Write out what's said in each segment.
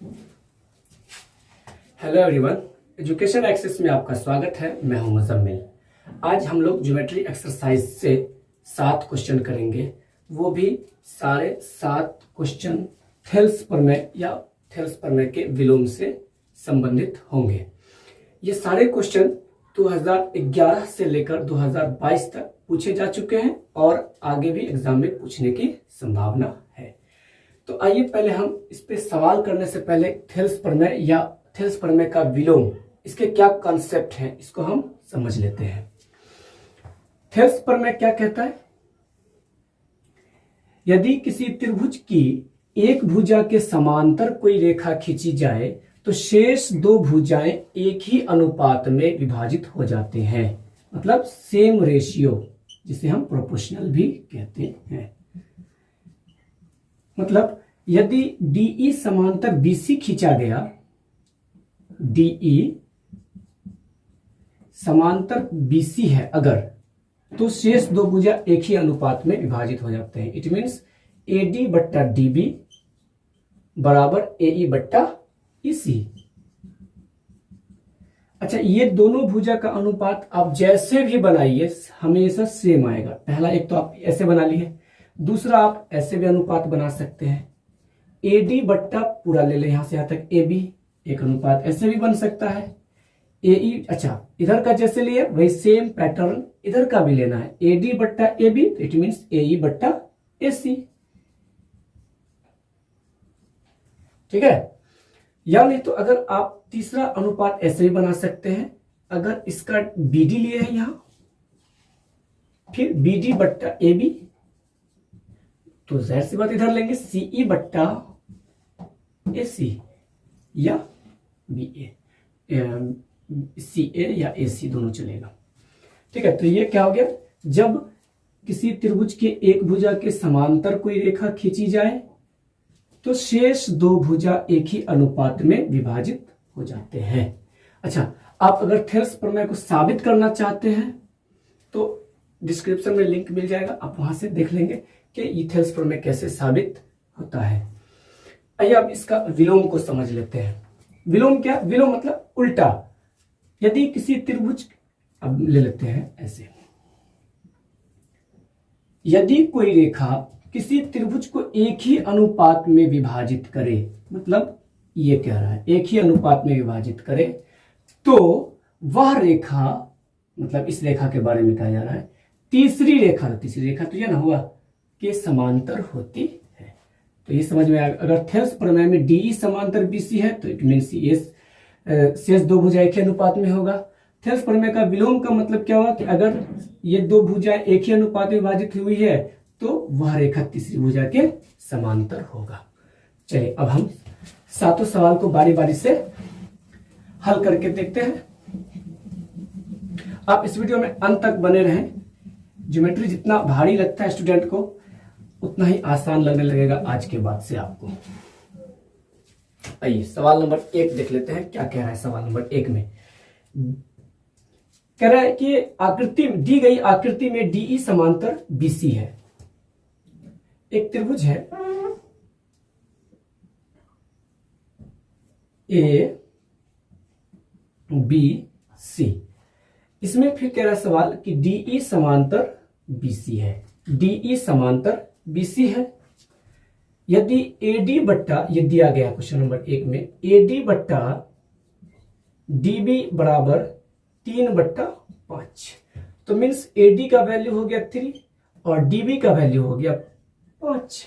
Hello everyone, education access में आपका स्वागत है। मैं हूं मुजम्मिल। आज हम लोग ज्योमेट्री एक्सरसाइज से 7 क्वेश्चन करेंगे। वो भी सारे 7 क्वेश्चन थेल्स प्रमेय या थेल्स प्रमेय के विलोम से संबंधित होंगे। ये सारे क्वेश्चन 2011 से लेकर 2022 तक पूछे जा चुके हैं और आगे भी एग्जाम में पूछने की संभावना है। तो आइए पहले हम इस पे सवाल करने से पहले थेल्स प्रमेय या थेल्स प्रमेय का विलोम, इसके क्या कॉन्सेप्ट हैं, इसको हम समझ लेते हैं। थेल्स प्रमेय क्या कहता है? यदि किसी त्रिभुज की एक भुजा के समांतर कोई रेखा खींची जाए तो शेष 2 भुजाएं एक ही अनुपात में विभाजित हो जाते हैं, मतलब सेम रेशियो, जिसे हम प्रोपोर्शनल भी कहते हैं। मतलब यदि DE समांतर BC खींचा गया, DE समांतर BC है अगर, तो शेष 2 भुजा एक ही अनुपात में विभाजित हो जाते हैं। इट मीन्स AD बट्टा DB बराबर AE बट्टा EC। अच्छा, ये दोनों भुजा का अनुपात आप जैसे भी बनाइए हमेशा सेम आएगा। पहला एक तो आप ऐसे बना लिए, दूसरा आप ऐसे भी अनुपात बना सकते हैं। AD बट्टा पूरा ले लें, यहां से यहां तक AB, एक अनुपात ऐसे भी बन सकता है। AE, अच्छा इधर का जैसे लिए वही सेम पैटर्न इधर का भी लेना है। AD बट्टा AB, इट मीन्स AE बट्टा AC। ठीक है, या नहीं तो अगर आप तीसरा अनुपात ऐसे भी बना सकते हैं। अगर इसका BD लिए है यहां, फिर BD बट्टा AB, तो जाहिर सी बात इधर लेंगे CE बट्टा AC या BA, CA या AC दोनों चलेगा। ठीक है, तो ये क्या हो गया? जब किसी त्रिभुज के एक भुजा के समांतर कोई रेखा खींची जाए तो शेष 2 भुजा एक ही अनुपात में विभाजित हो जाते हैं। अच्छा, आप अगर थेल्स प्रमेय को साबित करना चाहते हैं तो डिस्क्रिप्शन में लिंक मिल जाएगा, आप वहां से देख लेंगे कि ये थेल्स प्रमेय कैसे साबित होता है। आइए अब इसका विलोम को समझ लेते हैं। विलोम क्या? विलोम मतलब उल्टा। यदि किसी त्रिभुज, अब ले लेते हैं ऐसे, यदि कोई रेखा किसी त्रिभुज को एक ही अनुपात में विभाजित करे, मतलब ये कह रहा है एक ही अनुपात में विभाजित करे, तो वह रेखा, मतलब इस रेखा के बारे में कहा जा रहा है, तीसरी रेखा तो यह ना हुआ कि समांतर होती है। तो ये समझ में आएगा। अगर थेल्स प्रमेय में DE समांतर BC है तो इट मीन्स शेष 2 भुजा एक ही अनुपात में होगा। थेल्स प्रमेय का विलोम का मतलब क्या हुआ कि अगर ये 2 भुजा एक ही अनुपात में विभाजित हुई है तो वह रेखा तीसरी भुजा के समांतर होगा। चलिए अब हम 7 सवाल को बारी बारी से हल करके देखते हैं। आप इस वीडियो में अंत तक बने रहें। ज्योमेट्री जितना भारी लगता है स्टूडेंट को, उतना ही आसान लगने लगेगा आज के बाद से आपको। आइए सवाल नंबर 1 देख लेते हैं, क्या कह रहा है सवाल नंबर 1 में। कह रहा है कि आकृति, दी गई आकृति में DE समांतर BC है। एक त्रिभुज है ABC, इसमें फिर कह रहा है सवाल कि DE समांतर BC है। DE समांतर BC है। यदि AD बट्टा, ये दिया गया क्वेश्चन नंबर 1 में, AD बट्टा DB बराबर 3 बट्टा 5, तो मीन्स AD का वैल्यू हो गया 3 और DB का वैल्यू हो गया 5।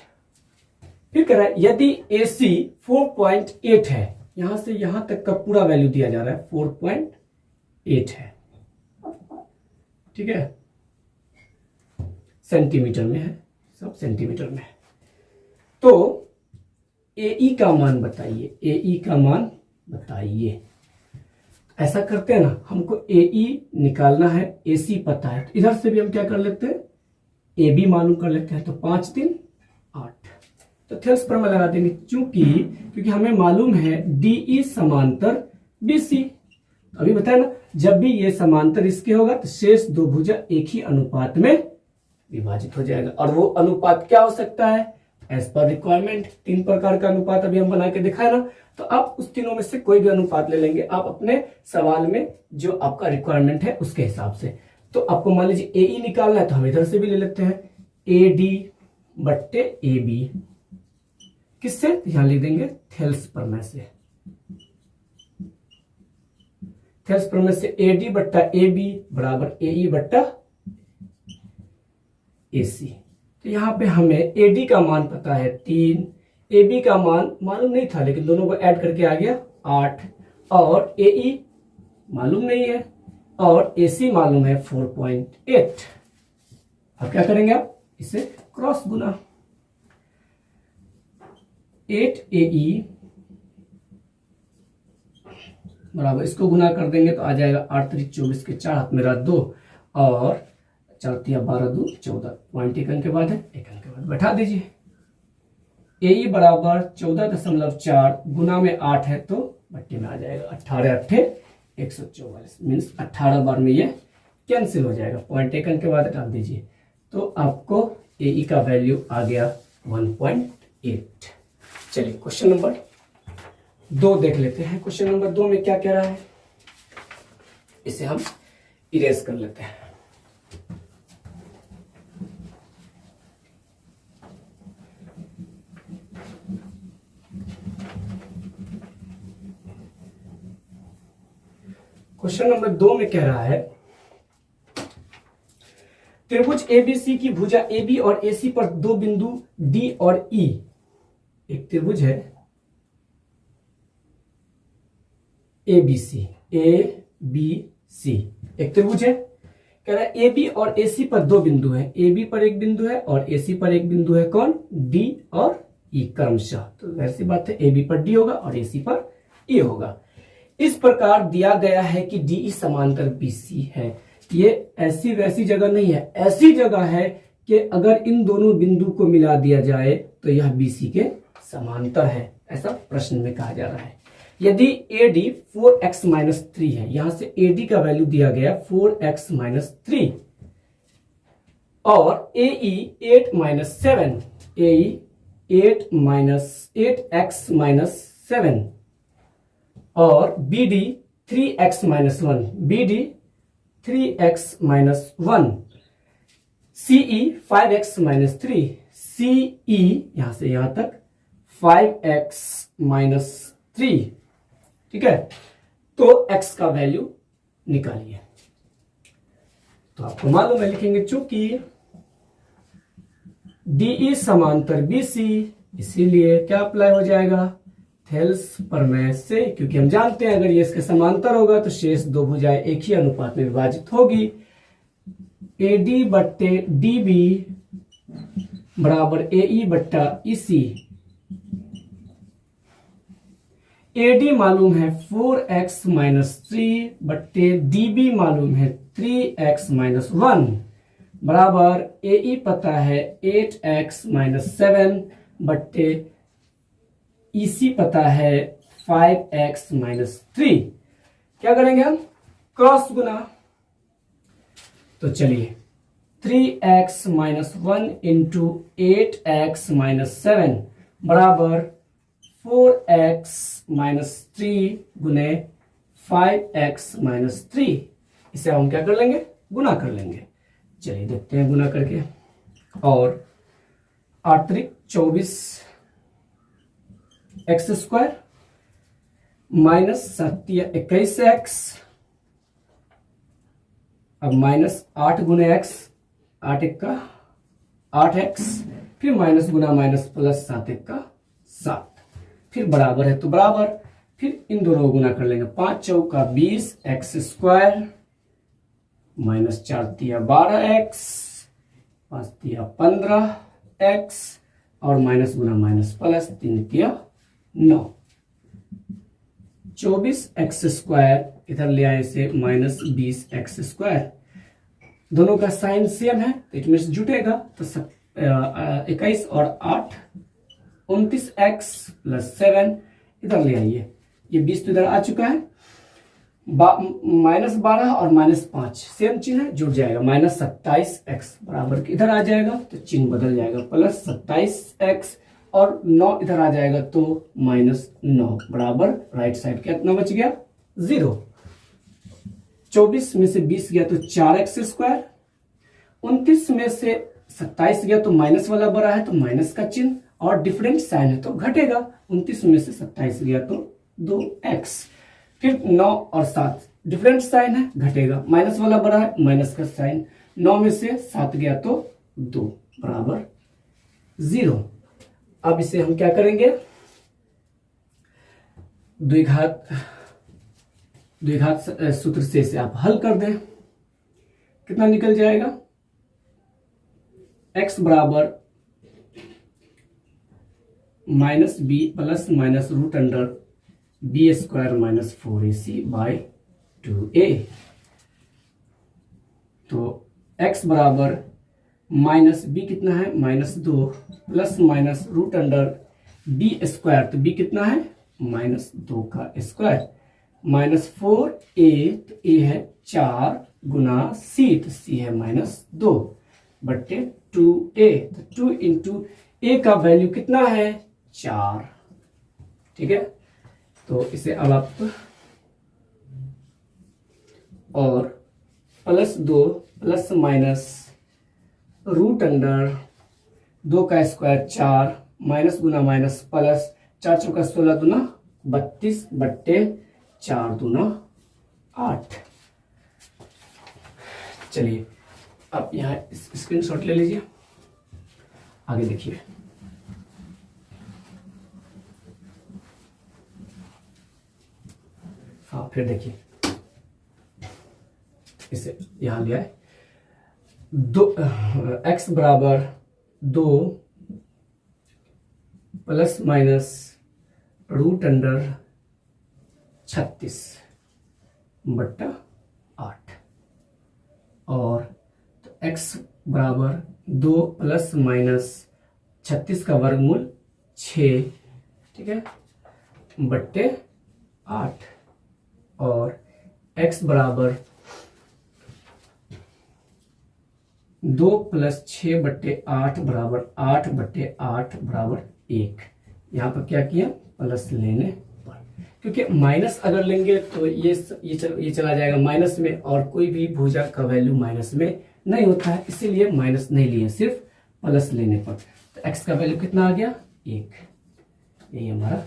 फिर कह रहा है यदि AC 4.8 है, यहां से यहां तक का पूरा वैल्यू दिया जा रहा है 4.8 है। ठीक है, सेंटीमीटर में है, सब सेंटीमीटर में है। तो AE का मान बताइए, AE का मान बताइए। ऐसा करते हैं ना, हमको AE निकालना है, AC पता है, तो इधर से भी हम क्या कर लेते हैं, AB मालूम कर लेते हैं। तो 5 3 8, तो थेल्स प्रमेय लगा देंगे। क्योंकि हमें मालूम है DE समांतर BC। अभी बताया ना, जब भी ये समांतर इसके होगा तो शेष 2 भुजा एक ही अनुपात में विभाजित हो जाएगा। और वो अनुपात क्या हो सकता है? As per requirement. 3 प्रकार का अनुपात अभी हम बना के दिखाए ना, तो आप उस तीनों में से कोई भी अनुपात ले लेंगे आप अपने सवाल में जो आपका रिक्वायरमेंट है उसके हिसाब से। तो आपको मान लीजिए ए ई निकालना है तो हम इधर से भी ले लेते हैं, ए डी बट्टे ए बी, किससे, यहां लिख देंगे थेल्स प्रमेय से। थेल्स प्रमेय से ए डी बट्टा ए बी बराबर ए ई बट्टा ए सी। तो यहां पे हमें ए डी का मान पता है 3, ए बी का मान मालूम नहीं था लेकिन दोनों को ऐड करके आ गया 8, और ए ई मालूम नहीं है और ए सी मालूम है 4.8। अब क्या करेंगे आप, इसे क्रॉस गुना, 8 ए ई बराबर, इसको गुना कर देंगे तो आ जाएगा 8 3 24 के 4 हाथ मेरा 2 और 4 3 12 2 14, पॉइंट एक अंक के बाद है, एक अंक के बाद बैठा दीजिए। ए ई बराबर 14.4 गुना में 8 है तो बट्टे में आ जाएगा 18 8 144, मीन्स 18 बार में ये कैंसिल हो जाएगा, पॉइंट एक अंक के बाद डाल दीजिए तो आपको ए ई का वैल्यू आ गया 1.8। चलिए क्वेश्चन नंबर 2 देख लेते हैं। क्वेश्चन नंबर 2 में क्या कह रहा है, इसे हम इरेज कर लेते हैं। क्वेश्चन नंबर 2 में कह रहा है त्रिभुज एबीसी की भुजा एबी और एसी पर 2 बिंदु डी और ई, एक त्रिभुज है एबीसी, ए बी सी एक त्रिभुज है, कह रहा है ए बी और ए सी पर 2 बिंदु है, ए बी पर एक बिंदु है और ए सी पर एक बिंदु है, कौन, डी और ई क्रमशः। तो वैसी बात है, ए बी पर डी होगा और ए सी पर ई होगा। इस प्रकार दिया गया है कि डी ई समांतर बी सी है। ये ऐसी वैसी जगह नहीं है, ऐसी जगह है कि अगर इन दोनों बिंदु को मिला दिया जाए तो यह बी सी के समांतर है, ऐसा प्रश्न में कहा जा रहा है। यदि AD 4x-3 है, यहां से AD का वैल्यू दिया गया 4x-3 और AE 8-7, AE 8x-7 और BD 3x-1, BD 3x-1, CE 5x-3, CE यहां से यहां तक 5x-3, ठीक है। तो x का वैल्यू निकालिए। तो आपको मालूम है, लिखेंगे चूंकि DE समांतर BC, इसीलिए क्या अप्लाई हो जाएगा, थेल्स प्रमेय से, क्योंकि हम जानते हैं अगर ये इसके समांतर होगा तो शेष 2 भुजाएं एक ही अनुपात में विभाजित होगी। AD बट्टे DB बराबर AE बट्टा EC। AD मालूम है 4x-3 बट्टे DB मालूम है 3x-1 बराबर AE पता है 8x-7 बट्टे EC पता है 5x-3। क्या करेंगे हम, क्रॉस गुना। तो चलिए 3x-1 इंटू 8x-7 बराबर 4x-3 गुने 5x-3। इसे हम क्या कर लेंगे, गुना कर लेंगे। चलिए देखते हैं गुना करके। और 8 त्रिक 24 एक्स स्क्वायर माइनस 7 21 एक्स, अब माइनस 8 गुने एक्स, 8 1 का 8 एक्स, फिर माइनस गुना माइनस प्लस 7 1 का 7, फिर बराबर है तो बराबर, फिर इन दोनों को गुना कर लेंगे। 5 चौका 20 एक्स स्क्वायर माइनस 4 तिया 12 एक्स, 5 तिया 15 एक्स और माइनस गुना माइनस प्लस 3 तिया 9। 24 एक्स स्क्वायर इधर ले आए से माइनस 20 एक्स स्क्वायर, दोनों का साइन सेम है तो इसमें से जुटेगा तो 21 और 8 29 एक्स प्लस 7 इधर ले आइए, ये 20 तो इधर आ चुका है -12 और -5 सेम चिन्ह है, जुड़ जाएगा। -27x बराबर इधर आ जाएगा तो चिन्ह बदल जाएगा, +27x और 9 इधर आ जाएगा तो -9 बराबर राइट साइड कितना बच गया 0। 24 में से 20 गया तो 4x²। 29 में से 27 गया तो माइनस वाला बड़ा है तो माइनस का चिन्ह और डिफरेंट साइन है तो घटेगा। 29 में से 27 गया तो 2x। फिर 9 और 7 डिफरेंट साइन है, घटेगा। माइनस वाला बड़ा है, माइनस का साइन। 9 में से 7 गया तो 2 बराबर 0। अब इसे हम क्या करेंगे, द्विघात सूत्र से इसे आप हल कर दें। कितना निकल जाएगा, x बराबर -b plus minus root under b² - 4ac/2a। तो x बराबर -b कितना है -2 plus minus root under b², तो b कितना है -2 का स्क्वायर, -4a, तो a है 4 गुना c, तो c है -2 बट्टे 2a। तो 2 इंटू a का वैल्यू कितना है 4। ठीक है, तो इसे अब आप और +2 प्लस माइनस रूट अंडर 2 का स्क्वायर 4 माइनस गुना माइनस प्लस 4 चौका 16 दूना 32 बट्टे 4 दूना 8। चलिए अब यहाँ स्क्रीनशॉट ले लीजिए, आगे देखिए। हाँ फिर देखिए, इसे यहां लिया है। x बराबर 2 प्लस माइनस रूट अंडर 36 बट्टा 8 और तो x बराबर 2 प्लस माइनस 36 का वर्गमूल 6, ठीक है, बट्टे 8 और x बराबर 2 प्लस 6 बट्टे 8 बराबर 8 बट्टे 8 बराबर 1। यहाँ पर क्या किया, प्लस लेने पर, क्योंकि माइनस अगर लेंगे तो ये चला जाएगा माइनस में, और कोई भी भुजा का वैल्यू माइनस में नहीं होता है, इसीलिए माइनस नहीं लिए, सिर्फ प्लस लेने पर। तो x का वैल्यू कितना आ गया 1। यही हमारा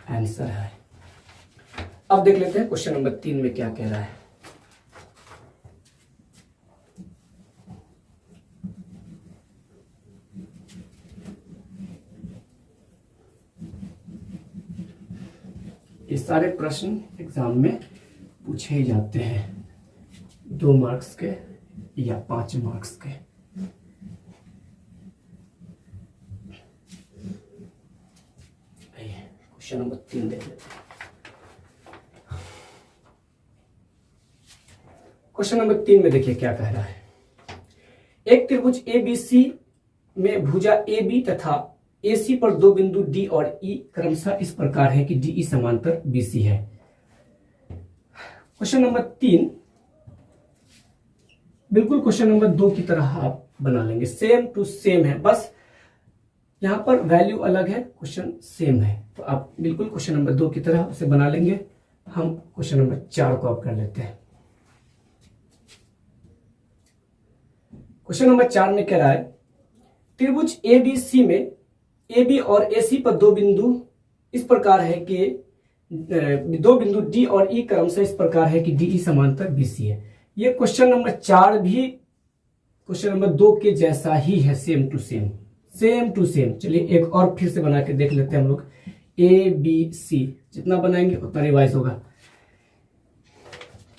आंसर है। अब देख लेते हैं क्वेश्चन नंबर 3 में क्या कह रहा है। ये सारे प्रश्न एग्जाम में पूछे ही जाते हैं, 2 मार्क्स के या 5 मार्क्स के। क्वेश्चन नंबर 3 देख लेते हैं। क्वेश्चन नंबर 3 में देखिए क्या कह रहा है। एक त्रिभुज ABC में भुजा AB तथा AC पर 2 बिंदु D और E क्रमशः इस प्रकार है कि DE समांतर BC है। क्वेश्चन नंबर 3 बिल्कुल क्वेश्चन नंबर 2 की तरह आप बना लेंगे, सेम टू सेम है, बस यहां पर वैल्यू अलग है, क्वेश्चन सेम है। तो आप बिल्कुल क्वेश्चन नंबर 2 की तरह उसे बना लेंगे। हम क्वेश्चन नंबर 4 को आप कर लेते हैं। क्वेश्चन नंबर 4 में कह रहा है त्रिभुज ABC में AB और AC पर 2 बिंदु इस प्रकार है कि 2 बिंदु D और E क्रमशः इस प्रकार है कि DE समांतर BC है। ये क्वेश्चन नंबर 4 भी क्वेश्चन नंबर 2 के जैसा ही है, same to same, same to same. चलिए एक और फिर से बना के देख लेते हैं हम लोग। ABC जितना बनाएंगे उतना रिवाइज होगा,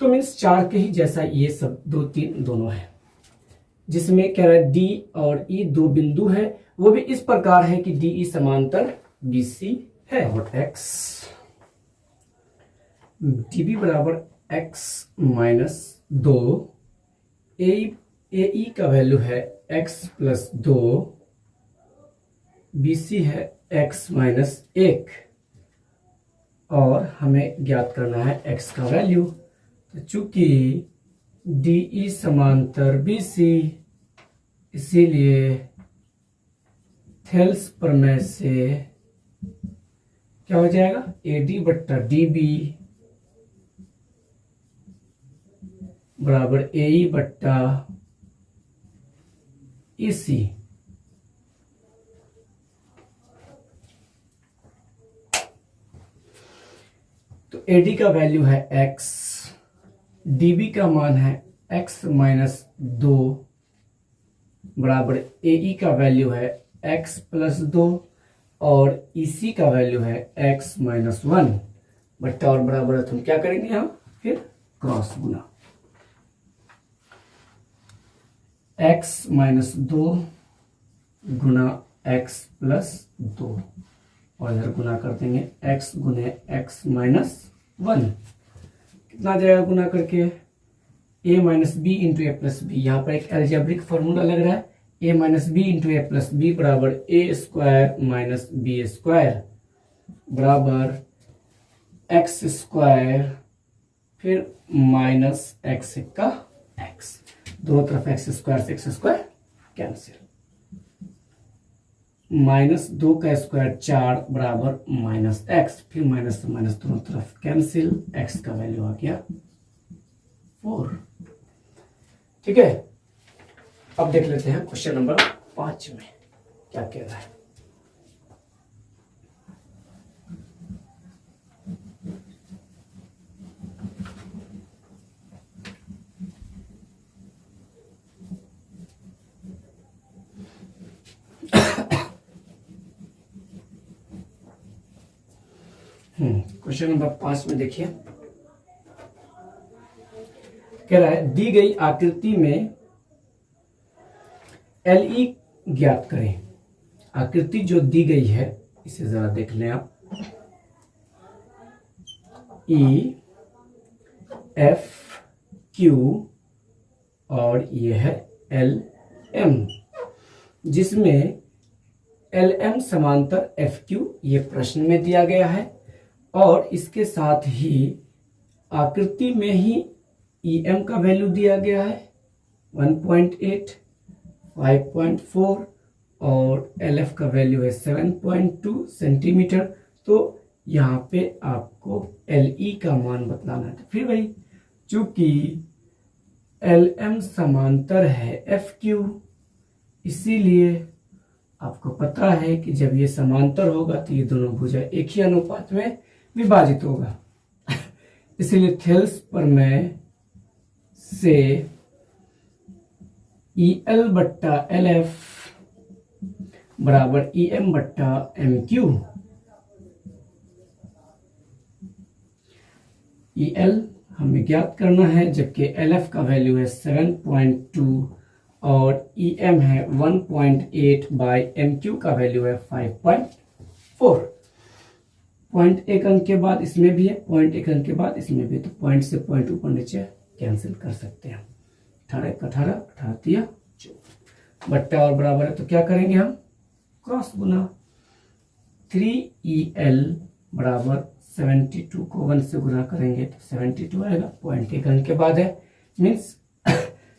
तो मीन्स 4 के ही जैसा ये सब 2 3 दोनों है, जिसमें कह रहा है D और E 2 बिंदु है, वो भी इस प्रकार है कि DE समांतर BC है। और x DB बराबर x माइनस 2, AE का वैल्यू है x प्लस 2, BC है x माइनस 1। और हमें ज्ञात करना है x का वैल्यू। तो चूंकि DE समांतर BC, इसीलिए थेल्स प्रमेय से क्या हो जाएगा, AD बट्टा DB बराबर AE बट्टा EC। तो AD का वैल्यू है x, DB का मान है x माइनस 2 बराबर AE का वैल्यू है x प्लस 2 और EC का वैल्यू है x माइनस 1 बट्टा और बराबर है। तो हम क्या करेंगे यहाँ फिर क्रॉस गुना, x माइनस 2 गुना x प्लस 2 और इधर गुना कर देंगे x गुने x माइनस 1। कितना जाएगा गुना करके, a minus B into A plus B. यहाँ पर एक एल्जेब्रिक फॉर्मूला लग रहा है, a minus B into A plus B बराबर a square minus B square बराबर एक्स स्क्वायर फिर माइनस एक्स का x। दोनों तरफ एक्स स्क्वायर से एक्स स्क्वायर कैंसिल, माइनस 2 का स्क्वायर 4 बराबर माइनस एक्स, फिर माइनस से माइनस दोनों तरफ कैंसिल, x का वैल्यू आ गया 4। ठीक है, अब देख लेते हैं क्वेश्चन नंबर 5 में क्या कह रहा है। क्वेश्चन नंबर 5 में देखिए, कह रहा है दी गई आकृति में LE ज्ञात करें। आकृति जो दी गई है इसे जरा देख लें आप, E F Q और ये है LM, जिसमें LM समांतर FQ ये प्रश्न में दिया गया है और इसके साथ ही आकृति में ही EM का वैल्यू दिया गया है 1.8, 5.4 और LF का वैल्यू है 7.2 सेंटीमीटर। तो यहाँ पे आपको LE का मान बतलाना है। फिर भाई चूंकि LM समांतर है FQ, इसीलिए आपको पता है कि जब ये समांतर होगा तो ये दोनों भुजा एक ही अनुपात में विभाजित होगा। इसीलिए थेल्स प्रमेय से EL बट्टा LF बराबर EM बट्टा MQ। EL हमें ज्ञात करना है, जबकि LF का वैल्यू है 7.2 और EM है 1.8 बाई MQ का वैल्यू है 5.4। पॉइंट एक अंक के बाद इसमें भी है, पॉइंट एक अंक के बाद इसमें भी, तो पॉइंट से पॉइंट ऊपर नीचे कैंसिल कर सकते हैं। 18 का 18, 18 तिया 24 बट्टा और बराबर है। तो क्या करेंगे हम क्रॉस गुना, 3EL बराबर 72 को 1 से गुना करेंगे तो 72 आएगा, पॉइंट एक अंक के बाद है मीन्स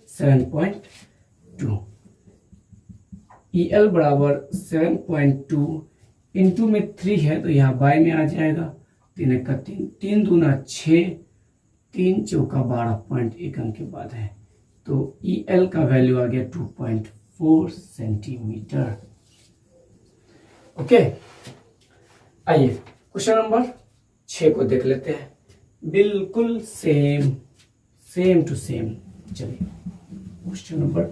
7.2। EL बराबर 7.2 इंटू में 3 है तो यहाँ बाय में आ जाएगा, 3 का 3, 3 दूना 6, 3 चौका 12, पॉइंट एक अंक के बाद है। तो EL का वैल्यू आ गया 2.4 सेंटीमीटर। ओके, आइए क्वेश्चन नंबर 6 को देख लेते हैं। बिल्कुल सेम टू सेम। चलिए क्वेश्चन नंबर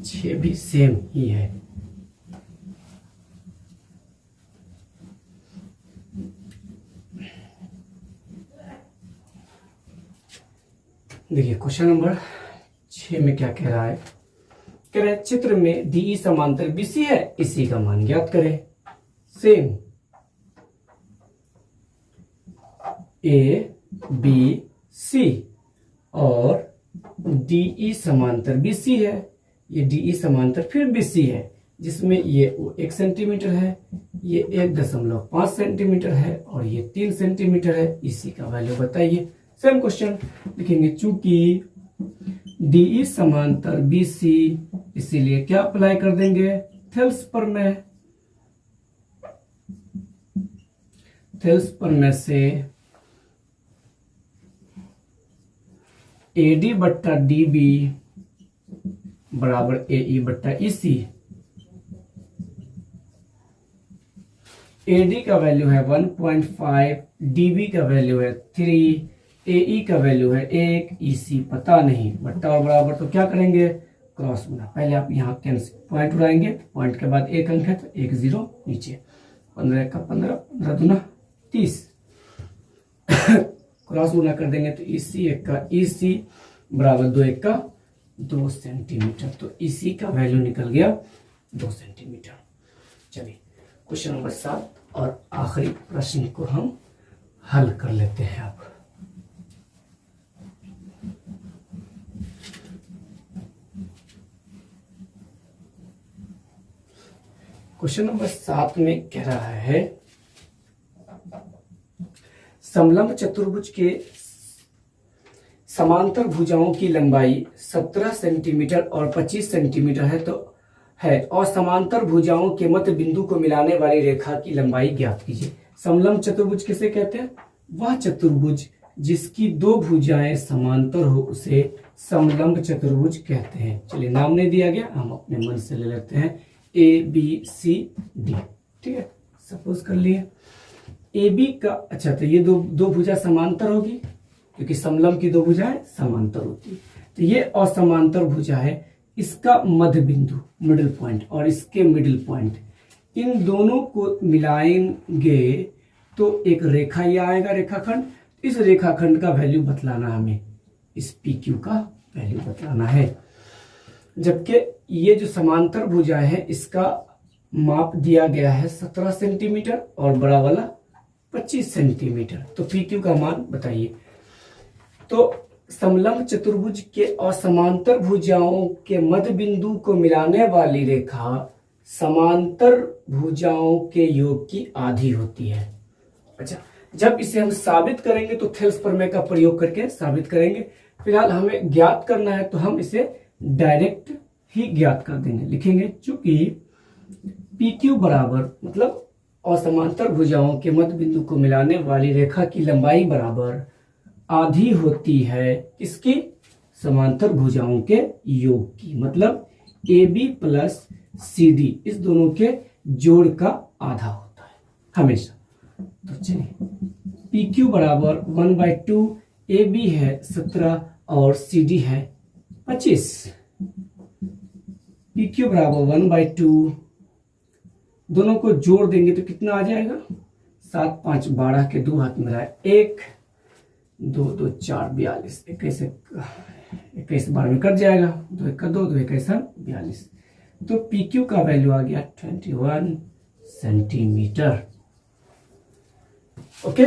6 भी सेम ही है। देखिए क्वेश्चन नंबर 6 में क्या कह रहा है, कह रहा है चित्र में DE समांतर BC है, इसी का मान ज्ञात करें। सेम ABC और DE समांतर BC है, ये DE समांतर फिर BC है, जिसमें ये 1 सेंटीमीटर है, ये 1.5 सेंटीमीटर है और ये 3 सेंटीमीटर है। इसी का वैल्यू बताइए। सेम क्वेश्चन लिखेंगे, चूंकि DE समांतर BC, इसीलिए क्या अप्लाई कर देंगे, थेल्स प्रमेय। थेल्स प्रमेय से AD बट्टा DB बराबर AE बट्टा EC। AD का वैल्यू है 1.5, DB का वैल्यू है 3, AE का वैल्यू है 1, EC पता नहीं। बट्टा और बराबर तो क्या करेंगे, क्रॉस गुना। पहले आप यहाँ पॉइंट उड़ाएंगे, पॉइंट के बाद एक अंक है तो 1 0 नीचे, 15 का 15, 15 दूना 30। क्रॉस गुना कर देंगे तो EC 1 का EC बराबर 2 1 का 2 सेंटीमीटर। तो EC का वैल्यू निकल गया 2 सेंटीमीटर। चलिए क्वेश्चन नंबर 7 और आखिरी प्रश्न को हम हल कर लेते हैं अब। क्वेश्चन नंबर 7 में कह रहा है, समलंब चतुर्भुज के समांतर भुजाओं की लंबाई 17 सेंटीमीटर और 25 सेंटीमीटर है और समांतर भुजाओं के मध्य बिंदु को मिलाने वाली रेखा की लंबाई ज्ञात कीजिए। समलंब चतुर्भुज किसे कहते हैं, वह चतुर्भुज जिसकी दो भुजाएं समांतर हो उसे समलंब चतुर्भुज कहते हैं। चलिए नाम नहीं दिया गया, हम अपने मन से ले लेते हैं ABCD। ठीक है, सपोज कर लिए AB का, अच्छा तो ये दो भुजा समांतर होगी क्योंकि समलंब की दो भुजाएं समांतर होती है। तो ये असमांतर भुजा है, इसका मध्य बिंदु मिडिल पॉइंट और इसके मिडिल पॉइंट, इन दोनों को मिलाएंगे तो एक रेखा ये आएगा, रेखाखंड। इस रेखाखंड का वैल्यू बतलाना हमें, इस PQ का वैल्यू बतलाना है। जबकि ये जो समांतर भुजा है इसका माप दिया गया है 17 सेंटीमीटर और बड़ा वाला 25 सेंटीमीटर। तो PQ का मान बताइए। तो समलंब चतुर्भुज के असमांतर भुजाओं के मध्य बिंदु को मिलाने वाली रेखा समांतर भुजाओं के योग की आधी होती है। अच्छा, जब इसे हम साबित करेंगे तो थेल्स प्रमेय का प्रयोग करके साबित करेंगे। फिलहाल हमें ज्ञात करना है तो हम इसे डायरेक्ट ही ज्ञात कर देंगे। लिखेंगे चूंकि PQ बराबर मतलब असमांतर भुजाओं के मध्य बिंदु को मिलाने वाली रेखा की लंबाई बराबर आधी होती है इसकी, समांतर भुजाओं के योग की, मतलब AB प्लस CD इस दोनों के जोड़ का आधा होता है हमेशा। तो चलिए PQ बराबर 1/2, AB है 17 और CD है 25। PQ बराबर 1/2, दोनों को जोड़ देंगे तो कितना आ जाएगा, 7 5 12 के 2 हाथ में रहा है 1, 2 2 4 42, 21 बार में कट जाएगा, 2 1 2 2 21 42। तो PQ का वैल्यू आ गया 21 सेंटीमीटर। ओके।